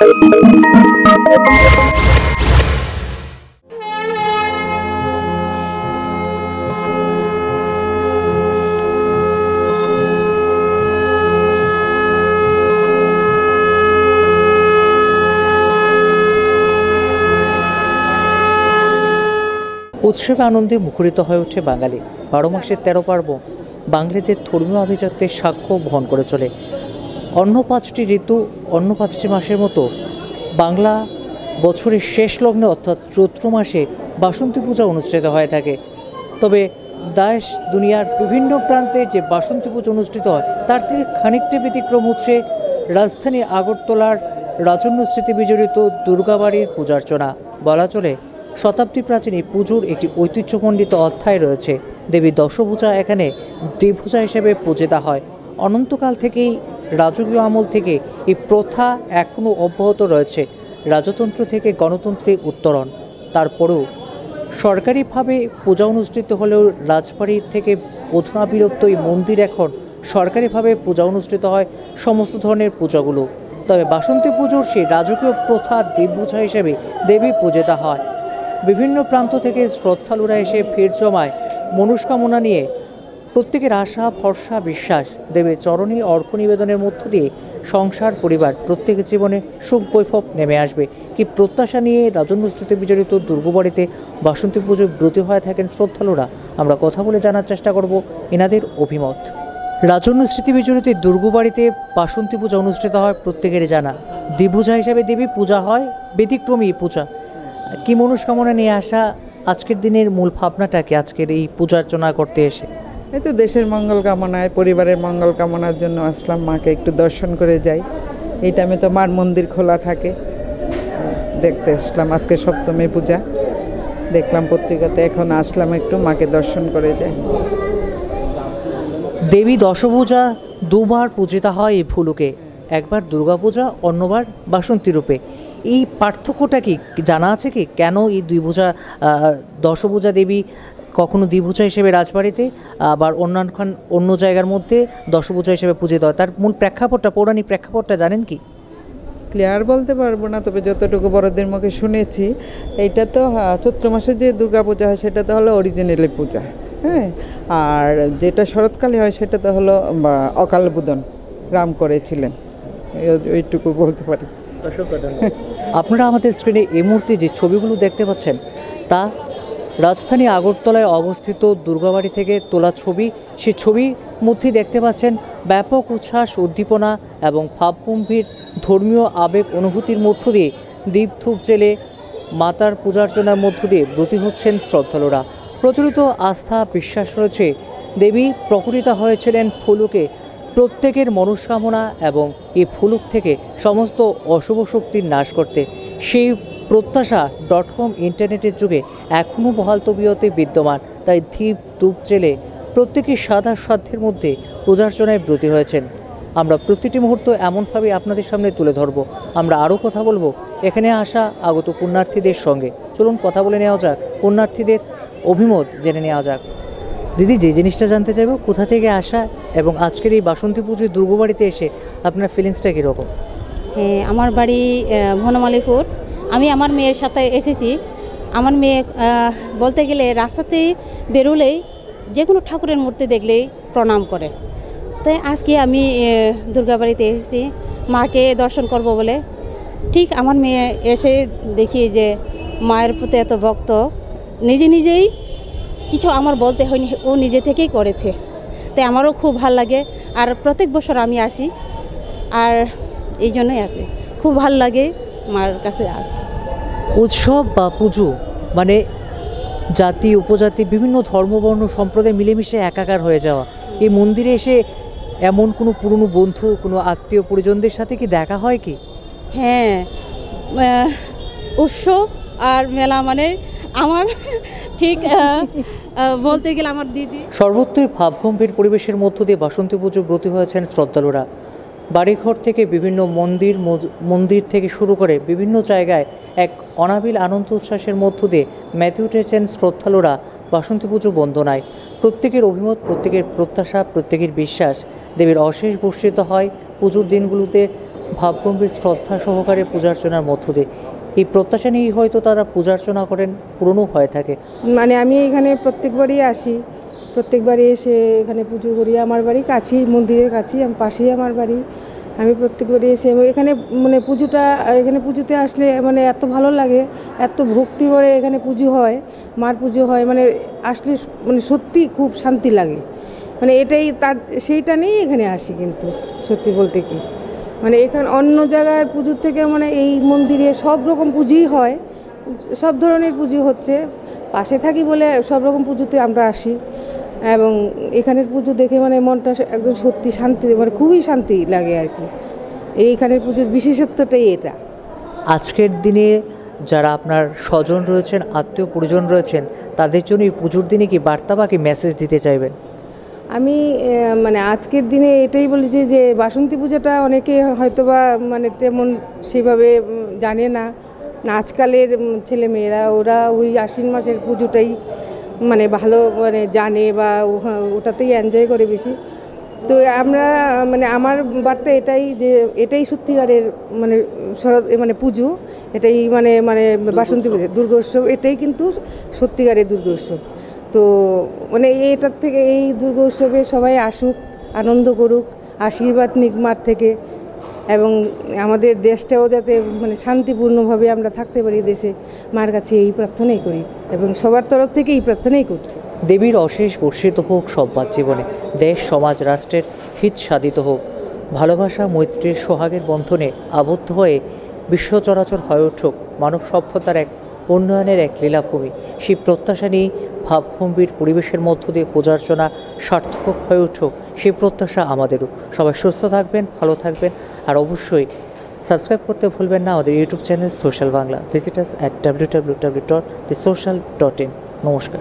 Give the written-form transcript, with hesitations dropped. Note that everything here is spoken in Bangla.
উৎসবে আনন্দে মুখরিত হয়ে ওঠে বাঙালি। 12 মাসের 13 পার্বণ বাঙালিদের ধর্মীয় আভিজাত্যের সাক্ষ্য বহন করে চলে। অন্য 5টি ঋতু, অন্য 5টি মাসের মতো বাংলা বছরের শেষ লগ্নে অর্থাৎ চৈত্র মাসে বাসন্তী পূজা অনুষ্ঠিত হয়ে থাকে। তবে দেশ দুনিয়ার বিভিন্ন প্রান্তে যে বাসন্তী পুজো অনুষ্ঠিত হয় তার থেকে খানিকটা ব্যতিক্রম হচ্ছে রাজধানী আগরতলার রাজন্য স্মৃতি বিজড়িত দুর্গাবাড়ির পূজার্চনা। বলা চলে শতাব্দী প্রাচীন এই পুজোর একটি ঐতিহ্যমণ্ডিত অধ্যায় রয়েছে। দেবী দশভূজা এখানে দেবভূজা হিসেবে পূজিতা হয়। অনন্তকাল থেকেই রাজকীয় আমল থেকে এই প্রথা এখনও অব্যাহত রয়েছে। রাজতন্ত্র থেকে গণতন্ত্রে উত্তরণ, তারপরেও সরকারিভাবে পূজা অনুষ্ঠিত হলেও রাজবাড়ির থেকে অধুনা বিলুপ্ত এই মন্দির এখন সরকারিভাবে পূজা অনুষ্ঠিত হয় সমস্ত ধরনের পূজাগুলো। তবে বাসন্তী পুজোর সেই রাজকীয় প্রথা দেবভূজা হিসেবে দেবী পূজিতা হয়। বিভিন্ন প্রান্ত থেকে শ্রদ্ধালুরা এসে ভিড় জমায় মনস্কামনা নিয়ে। প্রত্যেকের আশা, ভরসা, বিশ্বাস দেবীর চরণে অর্ঘ্য নিবেদনের মধ্য দিয়ে সংসার, পরিবার প্রত্যেকের জীবনে সুখ বৈভব নেমে আসবে। কি প্রত্যাশা নিয়ে রাজন্য স্মৃতি বিজড়িত দুর্গবাড়িতে বাসন্তী পুজোয় ব্রতী হয়ে থাকেন শ্রদ্ধালুরা, আমরা কথা বলে জানার চেষ্টা করব এনাদের অভিমত। রাজন্য স্মৃতি বিজড়িত দুর্গবাড়িতে বাসন্তী পূজা অনুষ্ঠিত হয় প্রত্যেকেরই জানা। দেবপূজা হিসাবে দেবী পূজা হয়, ব্যতিক্রমী পূজা। কি মনস্কামনা নিয়ে আসা আজকের দিনের মূল ভাবনাটা কি আজকের এই পূজার্চনা করতে এসে? এই তো দেশের মঙ্গল কামনায়, পরিবারের মঙ্গল কামনার জন্য আসলাম। মাকে একটু দর্শন করে যাই। এই টাইমে তো মার মন্দির খোলা থাকে, দেখতে আসলাম। আজকে সপ্তমী পূজা দেখলাম পত্রিকাতে, এখন আসলাম একটু মাকে দর্শন করে যাই। দেবী দশভূজা দুবার পূজিতা হয় এই ভুলুকে, একবার দুর্গাপূজা, অন্যবার বাসন্তী রূপে। এই পার্থক্যটা কি জানা আছে কি? কেন এই দুই পূজা, দশভূজা দেবী কখনো দ্বিভূজা হিসেবে রাজবাড়িতে, আবার অন্য জায়গার মধ্যে দশভূজা হিসেবে পূজিত হয়, তার মূল প্রেক্ষাপটটা, পৌরাণিক প্রেক্ষাপটটা জানেন কি? ক্লিয়ার বলতে পারবো না, তবে যতটুকু বড়দের মুখে শুনেছি, এইটা তো চৈত্র মাসে যে দুর্গাপূজা হয় সেটা তো হলো অরিজিনালি পূজা, হ্যাঁ। আর যেটা শরৎকালে হয় সেটা তো হলো অকাল বোধন রাম করেছিলেন, ওইটুকু বলতে পারি। আপনারা আমাদের স্ক্রিনে এই মুহূর্তে যে ছবিগুলো দেখতে পাচ্ছেন তা রাজধানী আগরতলায় অবস্থিত দুর্গাবাড়ি থেকে তোলা ছবি। সেই ছবির মধ্যে দেখতে পাচ্ছেন ব্যাপক উচ্ছ্বাস, উদ্দীপনা এবং ভাবগম্ভীর ধর্মীয় আবেগ অনুভূতির মধ্য দিয়ে দীপ ধূপ জেলে মাতার পূজার্চনার মধ্য দিয়ে ব্রতী হচ্ছেন শ্রদ্ধালুরা। প্রচলিত আস্থা, বিশ্বাস রয়েছে দেবী প্রকটিতা হয়েছিলেন ফুলুকে প্রত্যেকের মনস্কামনা এবং এই ফুলুক থেকে সমস্ত অশুভ শক্তির নাশ করতে। সেই প্রত্যাশা .com ইন্টারনেটের যুগে এখনও বহাল তবিয়তে বিদ্যমান। তাই ধীপ ধূপ জেলে প্রত্যেকের সাদা সাধ্যের মধ্যে পূজার্চনায় ব্রতী হয়েছেন। আমরা প্রতিটি মুহূর্ত এমনভাবে আপনাদের সামনে তুলে ধরব। আমরা আরও কথা বলবো এখানে আসা আগত পুণ্যার্থীদের সঙ্গে। চলুন কথা বলে নেওয়া যাক, পুণ্যার্থীদের অভিমত জেনে নেওয়া যাক। দিদি, যে জিনিসটা জানতে চাইব, কোথা থেকে আসা এবং আজকের এই বাসন্তী পুজোর দুর্গবাড়িতে এসে আপনার ফিলিংসটা কীরকম? হ্যাঁ, আমার বাড়ি বনমালীপুর। আমি আমার মেয়ের সাথে এসেছি। আমার মেয়ে বলতে গেলে রাস্তাতে বেরোলেই যে কোনো ঠাকুরের মূর্তি দেখলেই প্রণাম করে। তাই আজকে আমি দুর্গাবাড়িতে এসেছি মাকে দর্শন করব বলে। ঠিক আমার মেয়ে এসে দেখি যে মায়ের প্রতি এত ভক্ত, নিজেই কিছু আমার বলতে হয়নি, ও নিজে থেকেই করেছে। তাই আমারও খুব ভালো লাগে। আর প্রত্যেক বছর আমি আসি, আর এই জন্যই আসি, খুব ভালো লাগে মার কাছে আসি। উৎসব বা পুজো মানে জাতি, উপজাতি, বিভিন্ন ধর্মবর্ণ সম্প্রদায় মিলেমিশে একাকার হয়ে যাওয়া। এই মন্দিরে এসে এমন কোনো পুরনো বন্ধু, কোনো আত্মীয় পরিজনদের সাথে কি দেখা হয় কি? হ্যাঁ, উৎসব আর মেলা মানে আমার ঠিক বলতে গেলে আমার দিদি। সর্বত্রই ভাবগম্ভীর পরিবেশের মধ্য দিয়ে বাসন্তী পুজো ব্রতী হয়েছেন শ্রদ্ধালুরা। বাড়িঘর থেকে বিভিন্ন মন্দির থেকে শুরু করে বিভিন্ন জায়গায় এক অনাবিল আনন্দ উচ্ছ্বাসের মধ্য দিয়ে মেতে উঠেছেন শ্রদ্ধালুরা বাসন্তী পুজো বন্দনায়। প্রত্যেকের অভিমত, প্রত্যেকের প্রত্যাশা, প্রত্যেকের বিশ্বাস দেবীর অশেষ বর্ষিত হয় পুজোর দিনগুলোতে ভাবগম্ভীর শ্রদ্ধা সহকারে পূজার্চনার মধ্য দিয়ে এই প্রত্যাশা নিয়েই হয়তো তারা পূজার্চনা করেন, পূরণও হয়ে থাকে। মানে আমি এখানে প্রত্যেকবারই আসি, প্রত্যেকবারই এসে এখানে পুজো করি। আমার বাড়ি কাছেই, মন্দিরের কাছেই, পাশেই আমার বাড়ি। আমি প্রত্যেকবারই এসে এখানে মানে এখানে পুজোতে আসলে মানে এত ভালো লাগে, এত ভক্তি ভরে এখানে পুজো হয়, মার পুজো হয়, মানে আসলে মানে সত্যি খুব শান্তি লাগে। মানে এটাই সেইটা নিয়েই এখানে আসি। কিন্তু সত্যি বলতে কি মানে এখানে অন্য জায়গার পুজোর থেকে মানে এই মন্দিরে সব রকম পুজোই হয়, সব ধরনের পুজো হচ্ছে। পাশে থাকি বলে সব রকম পুজোতে আমরা আসি, এবং এখানের পুজো দেখে মানে মনটা একদম সত্যি শান্তি, মানে খুবই শান্তি লাগে আর কি। এইখানের পুজোর বিশেষত্বটাই এটা। আজকের দিনে যারা আপনার স্বজন রয়েছেন, আত্মীয় পরিজন রয়েছেন, তাদের জন্য এই পুজোর দিনে কি বার্তা বা কি মেসেজ দিতে চাইবেন? আমি মানে আজকের দিনে এটাই বলেছি যে বাসন্তী পূজাটা অনেকে হয়তোবা মানে তেমন সেভাবে জানে না। আজকালের ছেলেমেয়েরা ওরা ওই আশ্বিন মাসের পুজোটাই মানে ভালো মানে জানে, বা ওটাতেই এনজয় করে বেশি। তো আমরা মানে আমার বার্তা এটাই যে এটাই সত্যিকারের মানে মানে পুজো, এটাই মানে মানে বাসন্তী পুজো, দুর্গোৎসব, এটাই কিন্তু সত্যিকারের দুর্গোৎসব। তো মানে এটার থেকে এই দুর্গোৎসবে সবাই আসুক, আনন্দ করুক, আশীর্বাদ নিক মার থেকে, এবং আমাদের দেশটাও যাতে মানে শান্তিপূর্ণভাবে আমরা থাকতে পারি দেশে, মার কাছে এই প্রার্থনাই করি, এবং সবার তরফ থেকে এই প্রার্থনাই করছি। দেবীর অশেষ বর্ষিত হোক সব্বার জীবনে, দেশ সমাজ রাষ্ট্রের হিত সাধিত হোক, ভালোবাসা মৈত্রীর সোহাগের বন্ধনে আবদ্ধ হয়ে বিশ্ব চরাচর হয়ে উঠুক মানব সভ্যতার এক উন্নয়নের এক লীলাভূমি। সেই প্রত্যাশা নিয়ে ভাবগম্ভীর পরিবেশের মধ্য দিয়ে পূজার্চনা সার্থক হয়ে উঠুক, সেই প্রত্যাশা আমাদেরও। সবাই সুস্থ থাকবেন, ভালো থাকবেন, আর অবশ্যই সাবস্ক্রাইব করতে ভুলবেন না আমাদের YouTube channel social Bangla. Visit us at www.thesocial.in। নমস্কার।